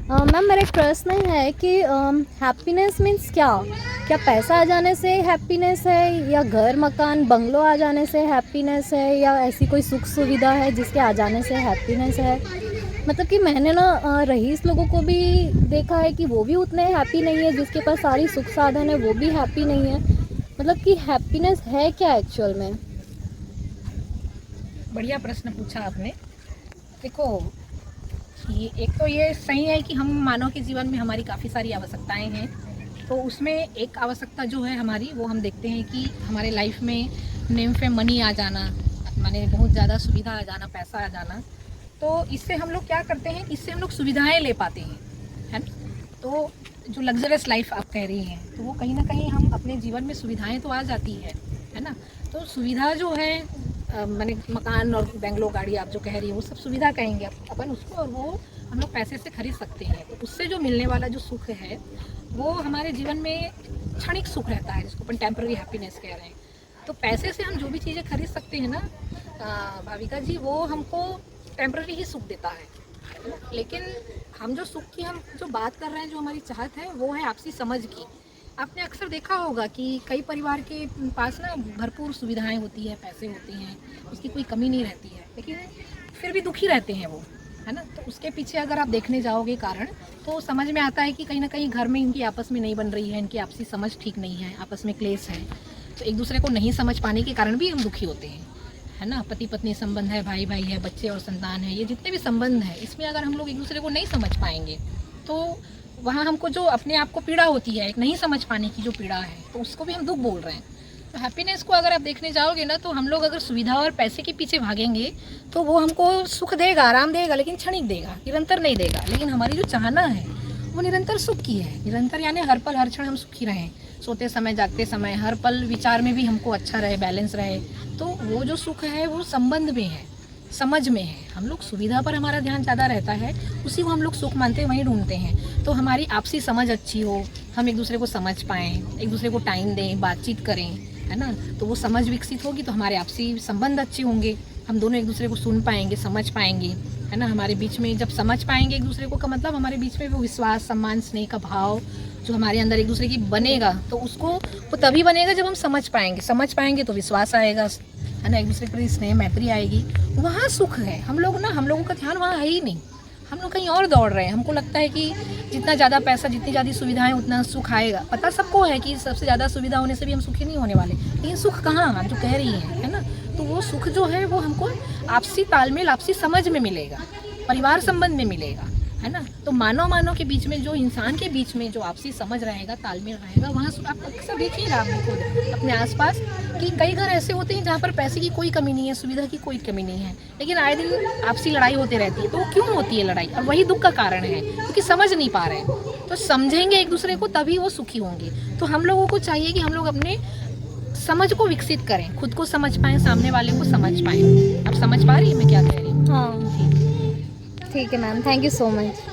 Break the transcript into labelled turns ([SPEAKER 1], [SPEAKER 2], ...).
[SPEAKER 1] Ma'am मेरा एक प्रश्न है कि हैप्पीनेस मीन्स क्या? क्या पैसा आ जाने से हैप्पीनेस है, या घर मकान बंगलो आ जाने से हैप्पीनेस है, या ऐसी कोई सुख सुविधा है जिसके आ जाने से हैप्पीनेस है? मतलब कि मैंने ना रईस लोगों को भी देखा है कि वो भी उतने हैप्पी नहीं है, जिसके पास सारी सुख साधन है वो भी हैप्पी नहीं है। मतलब कि हैप्पीनेस है क्या एक्चुअल में?
[SPEAKER 2] बढ़िया प्रश्न पूछा आपने। देखो, ये एक तो ये सही है कि हम मानव के जीवन में हमारी काफ़ी सारी आवश्यकताएं हैं। तो उसमें एक आवश्यकता जो है हमारी, वो हम देखते हैं कि हमारे लाइफ में नेम पे मनी आ जाना, माने बहुत ज़्यादा सुविधा आ जाना, पैसा आ जाना। तो इससे हम लोग क्या करते हैं, इससे हम लोग सुविधाएं ले पाते हैं, है ना। तो जो लग्जरियस लाइफ आप कह रही हैं, तो वो कहीं ना कहीं हम अपने जीवन में सुविधाएं तो आ जाती है ना। तो सुविधा जो है माने मकान और बंगलो गाड़ी आप जो कह रही है, वो सब सुविधा कहेंगे अपन उसको, और वो हम लोग पैसे से खरीद सकते हैं। तो उससे जो मिलने वाला जो सुख है, वो हमारे जीवन में क्षणिक सुख रहता है, जिसको अपन टेम्पररी हैप्पीनेस कह रहे हैं। तो पैसे से हम जो भी चीज़ें खरीद सकते हैं ना भाविका जी, वो हमको टेम्पररी ही सुख देता है ना? लेकिन हम जो सुख की हम जो बात कर रहे हैं, जो हमारी चाहत है, वो है आपसी समझ की। आपने अक्सर देखा होगा कि कई परिवार के पास ना भरपूर सुविधाएं होती है, पैसे होते हैं, उसकी कोई कमी नहीं रहती है, लेकिन फिर भी दुखी रहते हैं वो, है ना। तो उसके पीछे अगर आप देखने जाओगे कारण, तो समझ में आता है कि कहीं ना कहीं घर में इनकी आपस में नहीं बन रही है, इनकी आपसी समझ ठीक नहीं है, आपस में क्लेश है। तो एक दूसरे को नहीं समझ पाने के कारण भी हम दुखी होते हैं, है ना। पति पत्नी संबंध है, भाई भाई है, बच्चे और संतान है, ये जितने भी संबंध हैं, इसमें अगर हम लोग एक दूसरे को नहीं समझ पाएंगे, तो वहाँ हमको जो अपने आप को पीड़ा होती है, एक नहीं समझ पाने की जो पीड़ा है, तो उसको भी हम दुख बोल रहे हैं। तो हैप्पीनेस को अगर आप देखने जाओगे ना, तो हम लोग अगर सुविधा और पैसे के पीछे भागेंगे, तो वो हमको सुख देगा, आराम देगा, लेकिन क्षणिक देगा, निरंतर नहीं देगा। लेकिन हमारी जो चाहना है, वो निरंतर सुख की है। निरंतर यानी हर पल हर क्षण हम सुखी रहें, सोते समय जागते समय, हर पल विचार में भी हमको अच्छा रहे, बैलेंस रहे। तो वो जो सुख है, वो संबंध में है, समझ में है। हम लोग सुविधा पर हमारा ध्यान ज़्यादा रहता है, उसी को हम लोग सुख मानते हैं, वहीं ढूंढते हैं। तो हमारी आपसी समझ अच्छी हो, हम एक दूसरे को समझ पाएँ, एक दूसरे को टाइम दें, बातचीत करें, है ना। तो वो समझ विकसित होगी, तो हमारे आपसी संबंध अच्छे होंगे, हम दोनों एक दूसरे को सुन पाएंगे, समझ पाएंगे, है ना। हमारे बीच में जब समझ पाएंगे एक दूसरे को, का मतलब हमारे बीच में वो विश्वास, सम्मान, स्नेह का भाव जो हमारे अंदर एक दूसरे की बनेगा, तो उसको वो तभी बनेगा जब हम समझ पाएंगे तो विश्वास आएगा, है ना। एक दूसरे के प्रति स्नेह मैत्री आएगी, वहाँ सुख है। हम लोगों का ध्यान वहाँ है ही नहीं, हम लोग कहीं और दौड़ रहे हैं। हमको लगता है कि जितना ज़्यादा पैसा, जितनी ज़्यादा सुविधाएं, उतना सुख आएगा। पता सबको है कि सबसे ज़्यादा सुविधा होने से भी हम सुखी नहीं होने वाले, लेकिन सुख कहाँ, आप जो कह रही हैं, है ना। तो वो सुख जो है, वो हमको आपसी तालमेल, आपसी समझ में मिलेगा, परिवार संबंध में मिलेगा, है ना। तो मानव के बीच में, जो इंसान के बीच में जो आपसी समझ रहेगा, तालमेल रहेगा, वहाँ आप अक्सर देखिएगा, आप खुद अपने आसपास कि कई घर ऐसे होते हैं जहाँ पर पैसे की कोई कमी नहीं है, सुविधा की कोई कमी नहीं है, लेकिन आए दिन आपसी लड़ाई होती रहती है। तो वो क्यों होती है लड़ाई, और वही दुख का कारण है, क्योंकि समझ नहीं पा रहे हैं। तो समझेंगे एक दूसरे को, तभी वो सुखी होंगे। तो हम लोगों को चाहिए कि हम लोग अपने समझ को विकसित करें, खुद को समझ पाएँ, सामने वाले को समझ पाएँ। आप समझ पा रही है मैं क्या कह रही हूँ?
[SPEAKER 1] हाँ, ठीक है ma'am, thank you so much.